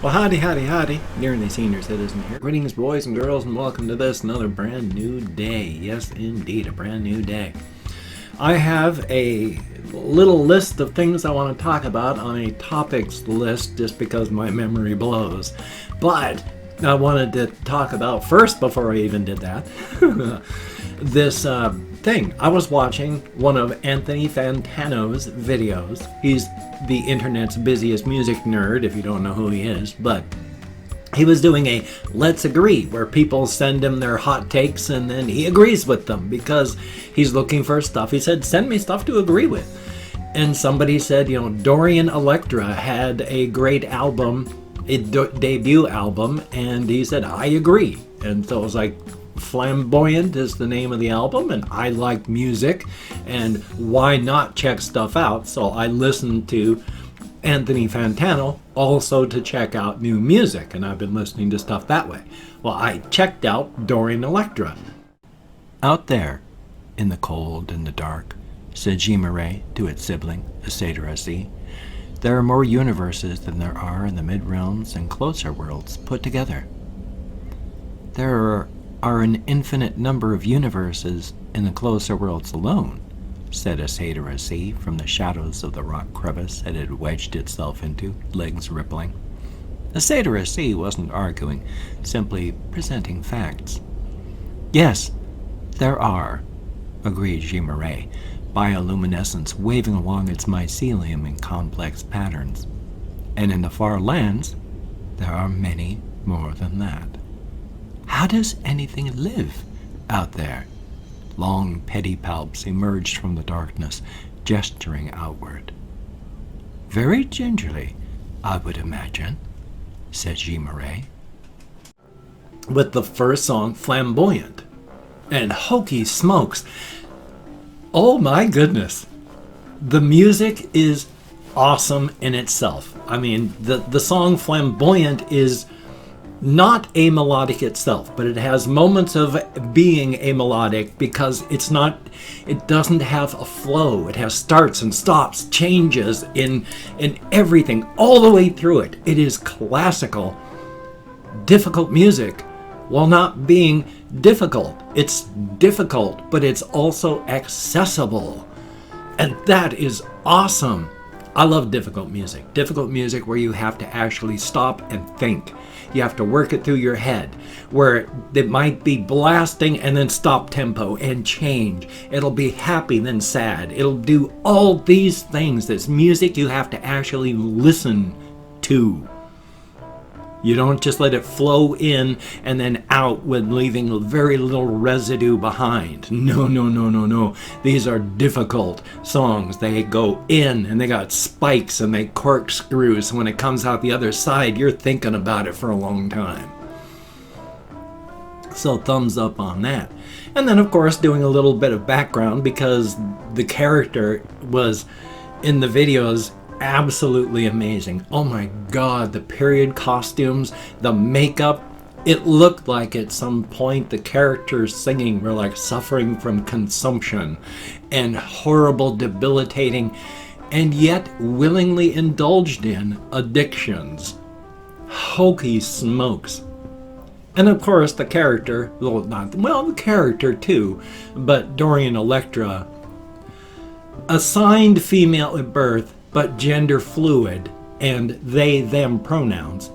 Well, howdy, Nearly Senior Citizen here. Greetings, boys and girls, and welcome to this, another brand new day. Yes, indeed, a brand new day. I have a little list of things I want to talk about on a topics list just because my memory blows. But I wanted to talk about first, before I even did that, this thing. I was watching one of Anthony Fantano's videos. He's the internet's busiest music nerd, if you don't know who he is, but he was doing a Let's Agree, where people send him their hot takes and then he agrees with them because he's looking for stuff. He said, send me stuff to agree with. And somebody said, Dorian Electra had a great album, a debut album, and he said, I agree. And so it was like, Flamboyant is the name of the album, and I like music, and why not check stuff out? So I listened to Anthony Fantano also to check out new music, and I've been listening to stuff that way. Well, I checked out Dorian Electra. Out there, in the cold and the dark, said Jean-Marie to its sibling, a satyr SE, there are more universes than there are in the mid-realms and closer worlds put together. There are an infinite number of universes in the closer worlds alone, said a satyr SE from the shadows of the rock crevice it had wedged itself into, legs rippling. The satyr SE wasn't arguing, simply presenting facts. Yes, there are, agreed Jean-Marie, bioluminescence waving along its mycelium in complex patterns. And in the far lands, there are many more than that. How does anything live out there? Long pedipalps emerged from the darkness, gesturing outward. Very gingerly, I would imagine, said Jean-Marie. With the first song, Flamboyant. And hokey smokes. Oh my goodness. The music is awesome in itself. I mean, the song Flamboyant is not a melodic itself, but it has moments of being a melodic because it doesn't have a flow. It has starts and stops, changes in everything all the way through it. It is classical, difficult music while not being difficult. It's difficult, but it's also accessible. And that is awesome. I love difficult music where you have to actually stop and think. You have to work it through your head, where it might be blasting and then stop tempo and change. It'll be happy, then sad. It'll do all these things. This music you have to actually listen to. You don't just let it flow in and then out with leaving very little residue behind. No. These are difficult songs. They go in and they got spikes and they corkscrews. When it comes out the other side, you're thinking about it for a long time. So thumbs up on that. And then, of course, doing a little bit of background because the character was in the videos absolutely amazing. Oh my god, the period costumes, the makeup. It looked like at some point the characters singing were like suffering from consumption and horrible, debilitating, and yet willingly indulged in addictions. Hokey smokes. And of course the character, the character too, but Dorian Electra, assigned female at birth, but gender fluid and they, them pronouns.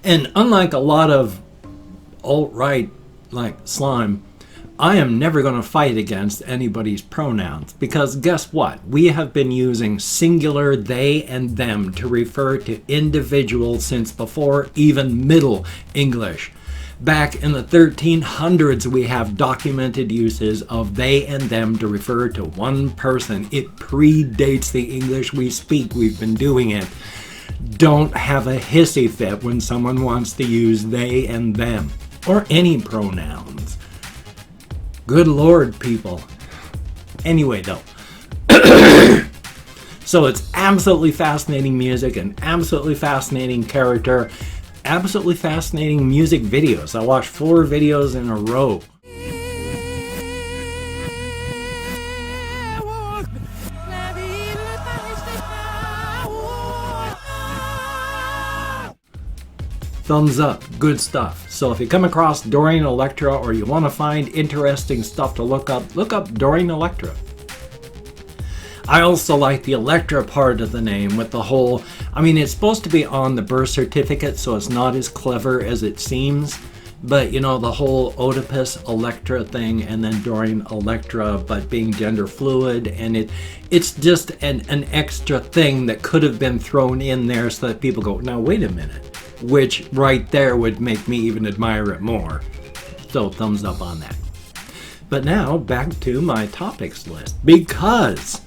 And unlike a lot of alt-right like slime, I am never going to fight against anybody's pronouns because guess what? We have been using singular they and them to refer to individuals since before even Middle English. Back in the 1300s, we have documented uses of they and them to refer to one person. It predates the English we speak. We've been doing it. Don't have a hissy fit when someone wants to use they and them or any pronouns. Good Lord, people. Anyway, though. So it's absolutely fascinating music and absolutely fascinating character. Absolutely fascinating music videos. I watched 4 videos in a row. thumbs up, good stuff. So if you come across Dorian Electra or you want to find interesting stuff to look up Dorian Electra. I also like the Electra part of the name with the whole, I mean, it's supposed to be on the birth certificate, so it's not as clever as it seems. But, you know, the whole Oedipus Electra thing, and then Dorian Electra, but being gender fluid, and it's just an extra thing that could have been thrown in there so that people go, now wait a minute, which right there would make me even admire it more. So thumbs up on that. But now back to my topics list, because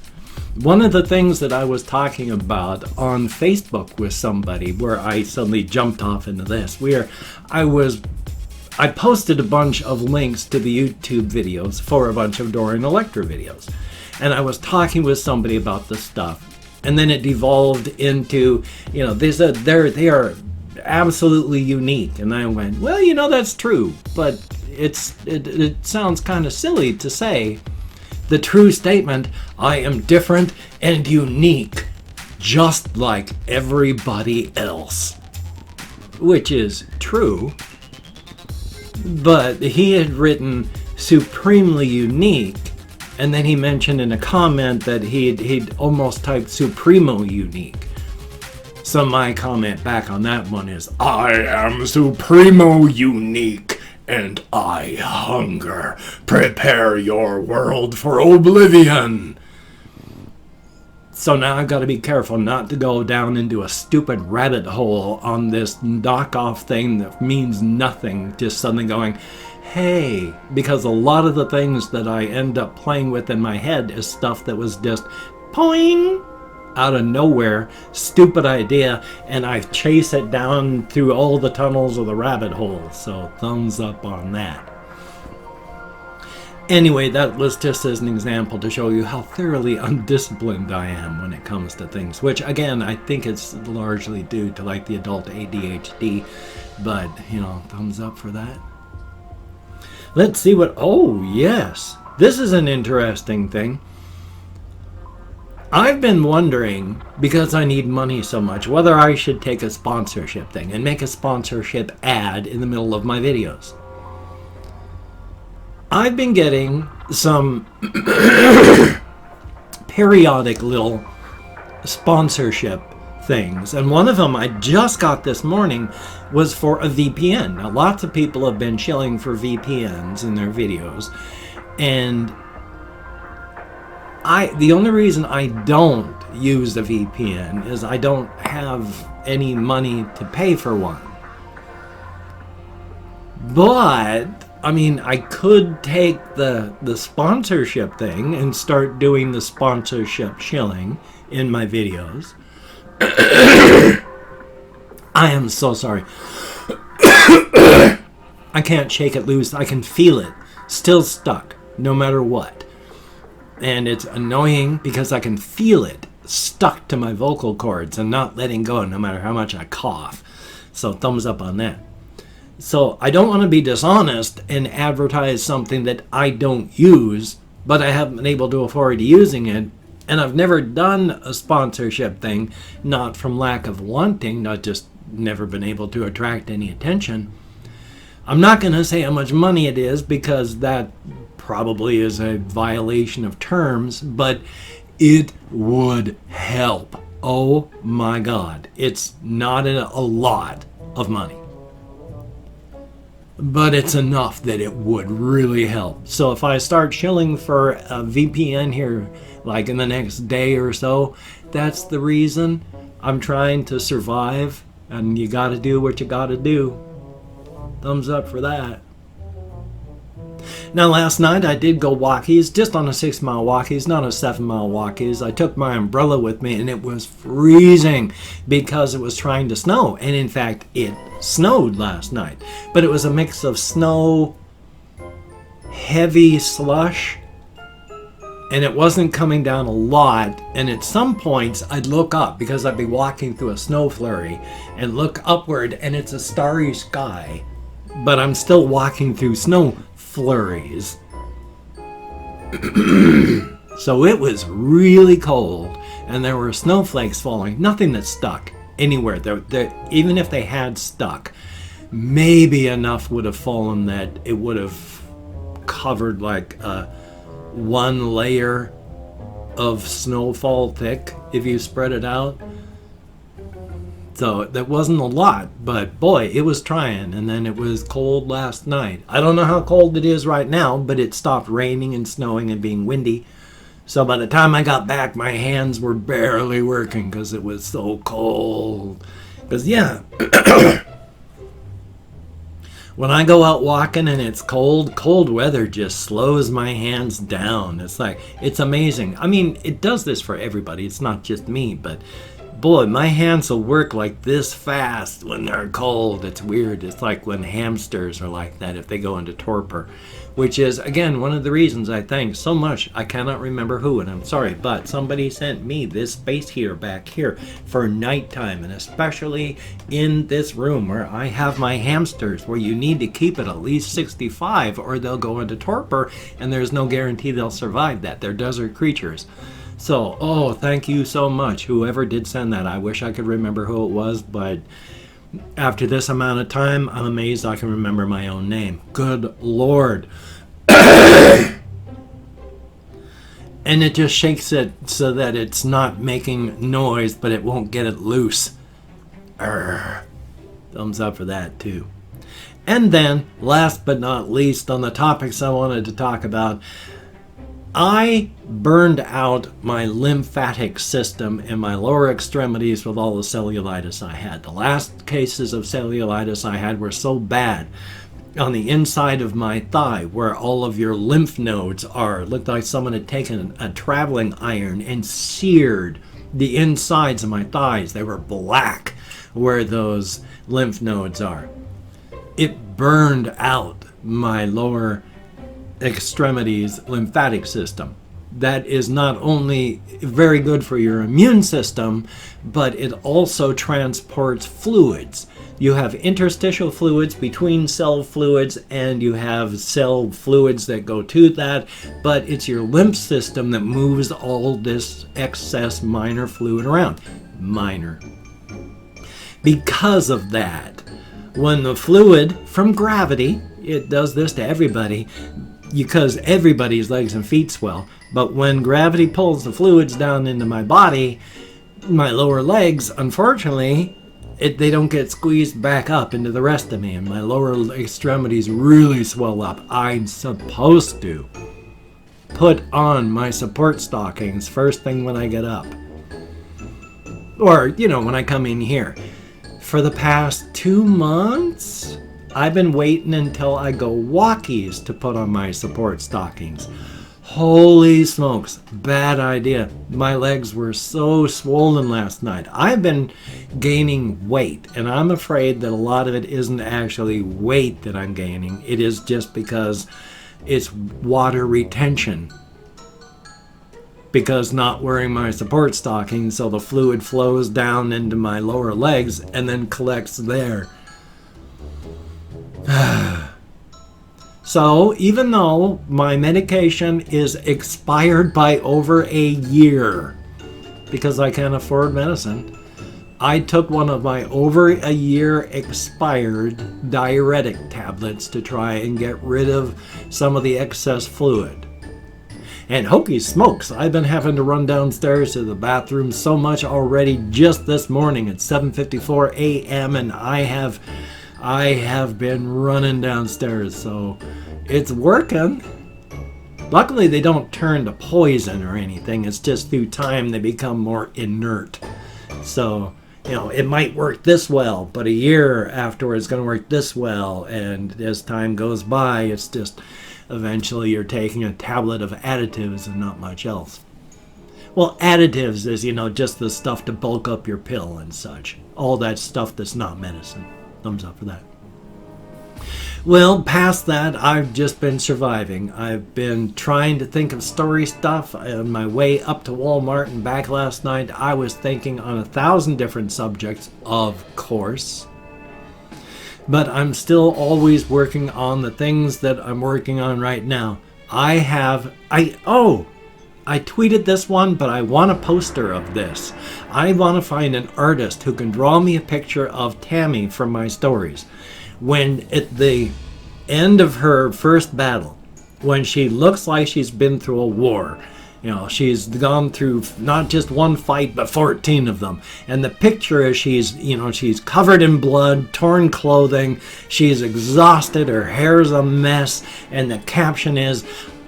one of the things that I was talking about on Facebook with somebody, where I suddenly jumped off into this, where I posted a bunch of links to the YouTube videos for a bunch of Dorian Electra videos. And I was talking with somebody about this stuff. And then it devolved into, you know, they said they are absolutely unique. And I went, well, you know, that's true. But it sounds kind of silly to say the true statement, I am different and unique, just like everybody else. Which is true. But he had written supremely unique, and then he mentioned in a comment that he'd almost typed supremo unique. So my comment back on that one is, I am supremo unique, and I hunger. Prepare your world for oblivion. So now I've got to be careful not to go down into a stupid rabbit hole on this knockoff thing that means nothing, just suddenly going, hey, because a lot of the things that I end up playing with in my head is stuff that was just poing out of nowhere, stupid idea, and I chase it down through all the tunnels of the rabbit hole. So thumbs up on that. Anyway, that was just as an example to show you how thoroughly undisciplined I am when it comes to things, which again, I think it's largely due to like the adult ADHD, but you know, thumbs up for that. Let's see what, oh yes, this is an interesting thing. I've been wondering, because I need money so much, whether I should take a sponsorship thing and make a sponsorship ad in the middle of my videos. I've been getting some periodic little sponsorship things, and one of them I just got this morning was for a VPN. Now, lots of people have been shilling for VPNs in their videos, and the only reason I don't use a VPN is I don't have any money to pay for one. But I mean, I could take the sponsorship thing and start doing the sponsorship shilling in my videos. I am so sorry. I can't shake it loose. I can feel it. Still stuck, no matter what. And it's annoying because I can feel it stuck to my vocal cords and not letting go no matter how much I cough. So thumbs up on that. So I don't want to be dishonest and advertise something that I don't use, but I haven't been able to afford using it. And I've never done a sponsorship thing, not from lack of wanting, not just never been able to attract any attention. I'm not going to say how much money it is because that probably is a violation of terms, but it would help. Oh my God. It's not a lot of money, but it's enough that it would really help. So if I start shilling for a VPN here, like in the next day or so, that's the reason. I'm trying to survive, and you gotta do what you gotta do. Thumbs up for that. Now last night I did go walkies, just on a 6-mile walkies, not a 7-mile walkies. I took my umbrella with me and it was freezing because it was trying to snow. And in fact, it snowed last night. But it was a mix of snow, heavy slush, and it wasn't coming down a lot. And at some points I'd look up because I'd be walking through a snow flurry and look upward and it's a starry sky, but I'm still walking through snow flurries. So it was really cold and there were snowflakes falling. Nothing that stuck anywhere. Even if they had stuck, maybe enough would have fallen that it would have covered like one layer of snowfall thick if you spread it out. So that wasn't a lot, but boy, it was trying. And then it was cold last night. I don't know how cold it is right now, but it stopped raining and snowing and being windy. So by the time I got back, my hands were barely working because it was so cold. Because yeah, when I go out walking and it's cold, cold weather just slows my hands down. It's like, it's amazing. I mean, it does this for everybody. It's not just me, but boy, my hands will work like this fast when they're cold. It's weird. It's like when hamsters are like that if they go into torpor, which is, again, one of the reasons I thank so much. I cannot remember who, and I'm sorry, but somebody sent me this space heater back here for nighttime, and especially in this room where I have my hamsters, where you need to keep it at least 65 or they'll go into torpor, and there's no guarantee they'll survive that. They're desert creatures. So, oh, thank you so much, whoever did send that. I wish I could remember who it was, but after this amount of time, I'm amazed I can remember my own name. Good Lord. And it just shakes it so that it's not making noise, but it won't get it loose. Thumbs up for that, too. And then, last but not least, on the topics I wanted to talk about, I burned out my lymphatic system in my lower extremities with all the cellulitis I had. The last cases of cellulitis I had were so bad on the inside of my thigh where all of your lymph nodes are. It looked like someone had taken a traveling iron and seared the insides of my thighs. They were black where those lymph nodes are. It burned out my lower extremities lymphatic system. That is not only very good for your immune system, but it also transports fluids. You have interstitial fluids between cell fluids, and you have cell fluids that go to that, but it's your lymph system that moves all this excess minor fluid around. Minor. Because of that, when the fluid from gravity, it does this to everybody, because everybody's legs and feet swell. But when gravity pulls the fluids down into my body, my lower legs, unfortunately, they don't get squeezed back up into the rest of me, and my lower extremities really swell up. I'm supposed to put on my support stockings first thing when I get up. Or, when I come in here. For the past 2 months, I've been waiting until I go walkies to put on my support stockings. Holy smokes, bad idea. My legs were so swollen last night. I've been gaining weight, and I'm afraid that a lot of it isn't actually weight that I'm gaining. It is just because it's water retention. Because not wearing my support stockings, so the fluid flows down into my lower legs and then collects there. So, even though my medication is expired by over a year, because I can't afford medicine, I took one of my over a year expired diuretic tablets to try and get rid of some of the excess fluid. And hokey smokes, I've been having to run downstairs to the bathroom so much already just this morning at 7:54 a.m. and I have been running downstairs, so it's working. Luckily, they don't turn to poison or anything. It's just through time they become more inert. So, it might work this well, but a year afterwards it's going to work this well. And as time goes by, it's just eventually you're taking a tablet of additives and not much else. Well, additives is, just the stuff to bulk up your pill and such. All that stuff that's not medicine. Thumbs up for that. Well, past that, I've just been surviving. I've been trying to think of story stuff. On my way up to Walmart and back last night, I was thinking on 1,000 different subjects, of course. But I'm still always working on the things that I'm working on right now. I tweeted this one, but I want a poster of this. I want to find an artist who can draw me a picture of Tammy from my stories. when at the end of her first battle, when she looks like she's been through a war, you know, she's gone through not just one fight, but 14 of them. And the picture is she's covered in blood, torn clothing, she's exhausted, her hair's a mess, and the caption is,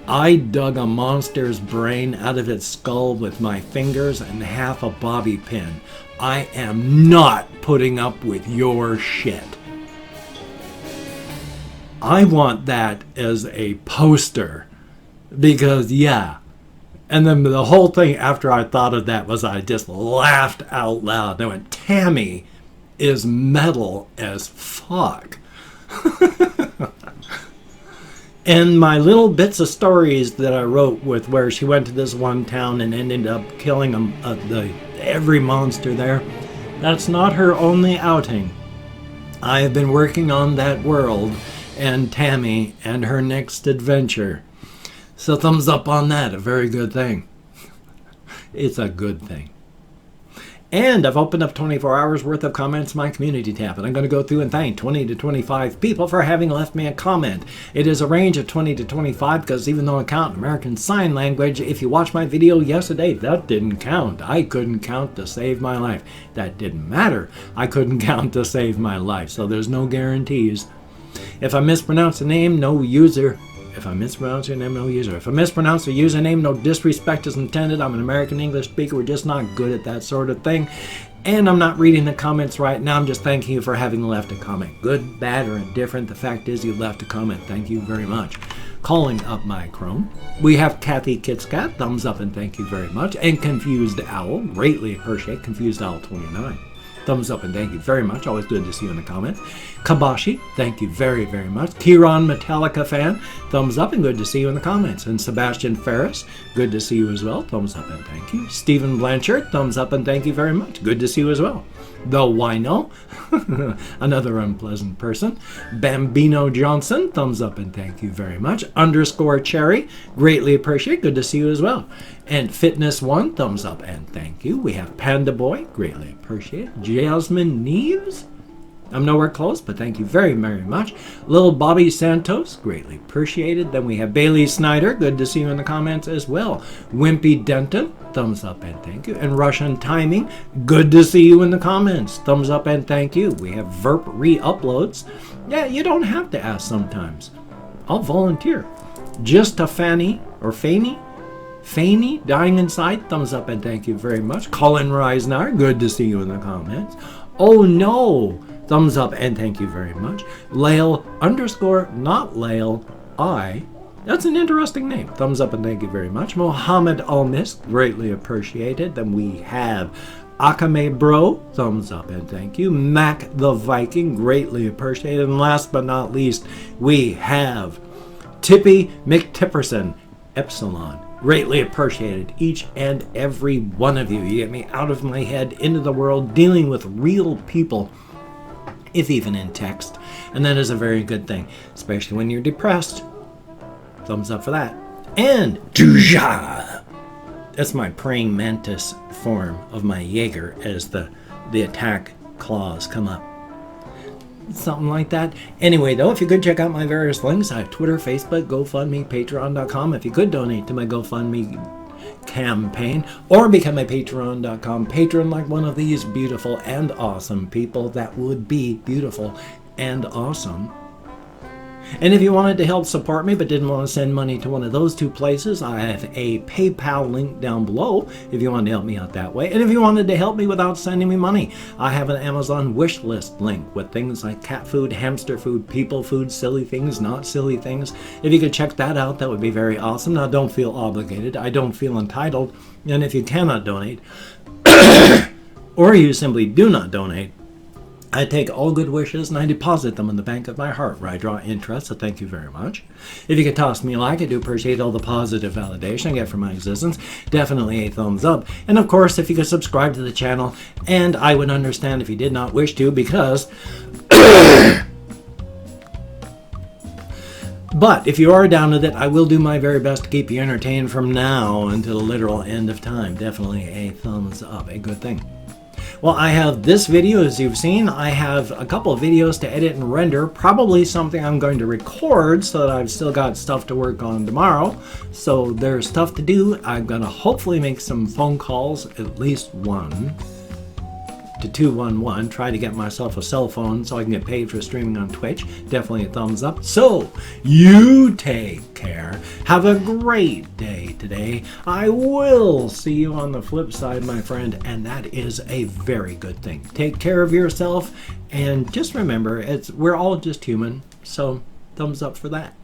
"I dug a monster's brain out of its skull with my fingers and half a bobby pin. I am not putting up with your shit." I want that as a poster, because yeah. And then the whole thing after I thought of that was I just laughed out loud. I went, Tammy is metal as fuck. And my little bits of stories that I wrote with where she went to this one town and ended up killing every monster there, that's not her only outing. I have been working on that world and Tammy and her next adventure. So thumbs up on that, a very good thing. It's a good thing. And I've opened up 24 hours worth of comments in my community tab, and I'm going to go through and thank 20 to 25 people for having left me a comment. It is a range of 20 to 25 because even though I count American Sign Language, if you watched my video yesterday, that didn't count. I couldn't count to save my life. That didn't matter. I couldn't count to save my life, so there's no guarantees. If I mispronounce a name, no user. If I mispronounce your name, no user. If I mispronounce a username, no disrespect is intended. I'm an American English speaker. We're just not good at that sort of thing. And I'm not reading the comments right now. I'm just thanking you for having left a comment. Good, bad, or indifferent. The fact is you left a comment. Thank you very much. Calling up my Chrome. We have Kathy Kitscat. Thumbs up and thank you very much. And Confused Owl. Greatly appreciate Confused Owl 29. Thumbs up and thank you very much. Always good to see you in the comments. Kabashi, thank you very, very much. Kieran Metallica fan, thumbs up and good to see you in the comments. And Sebastian Ferris, good to see you as well. Thumbs up and thank you. Stephen Blanchard, thumbs up and thank you very much. Good to see you as well. The Wino, another unpleasant person. Bambino Johnson, thumbs up and thank you very much. Underscore Cherry, greatly appreciate. Good to see you as well. And Fitness One, thumbs up and thank you. We have Panda Boy, greatly appreciate. Jasmine Neves, I'm nowhere close, but thank you very, very much. Little Bobby Santos, greatly appreciated. Then we have Bailey Snyder, good to see you in the comments as well. Wimpy Denton, thumbs up and thank you. And Russian Timing, good to see you in the comments. Thumbs up and thank you. We have Verp re-uploads. Yeah, you don't have to ask sometimes. I'll volunteer. Just a Fanny, or Fanny, dying inside, thumbs up and thank you very much. Colin Reisner, good to see you in the comments. Oh no, thumbs up and thank you very much. Lael underscore not Lael I. That's an interesting name. Thumbs up and thank you very much. Mohammed Almis, greatly appreciated. Then we have Akame Bro, thumbs up and thank you. Mac the Viking, greatly appreciated. And last but not least, we have Tippy McTipperson, Epsilon. Greatly appreciated, each and every one of you. You get me out of my head, into the world, dealing with real people, if even in text. And that is a very good thing, especially when you're depressed. Thumbs up for that. And Tuja! That's my praying mantis form of my Jaeger as the attack claws come up. Something like that. Anyway, though, if you could check out my various links, I have Twitter, Facebook, GoFundMe, Patreon.com. If you could donate to my GoFundMe campaign or become a Patreon.com patron like one of these beautiful and awesome people, that would be beautiful and awesome. And if you wanted to help support me but didn't want to send money to one of those two places, I have a PayPal link down below if you wanted to help me out that way. And if you wanted to help me without sending me money, I have an Amazon wish list link with things like cat food, hamster food, people food, silly things, not silly things. If you could check that out, that would be very awesome. Now, don't feel obligated. I don't feel entitled. And if you cannot donate, or you simply do not donate, I take all good wishes and I deposit them in the bank of my heart where I draw interest, so thank you very much. If you could toss me a like, I do appreciate all the positive validation I get from my existence. Definitely a thumbs up. And of course, if you could subscribe to the channel, and I would understand if you did not wish to, because... But if you are down with it, I will do my very best to keep you entertained from now until the literal end of time. Definitely a thumbs up, a good thing. Well, I have this video, as you've seen. I have a couple of videos to edit and render, probably something I'm going to record so that I've still got stuff to work on tomorrow. So there's stuff to do. I'm going to hopefully make some phone calls, at least one, to 211, try to get myself a cell phone so I can get paid for streaming on Twitch. Definitely a thumbs up. So, you take care. Have a great day today. I will see you on the flip side, my friend, and that is a very good thing. Take care of yourself, and just remember, we're all just human, so thumbs up for that.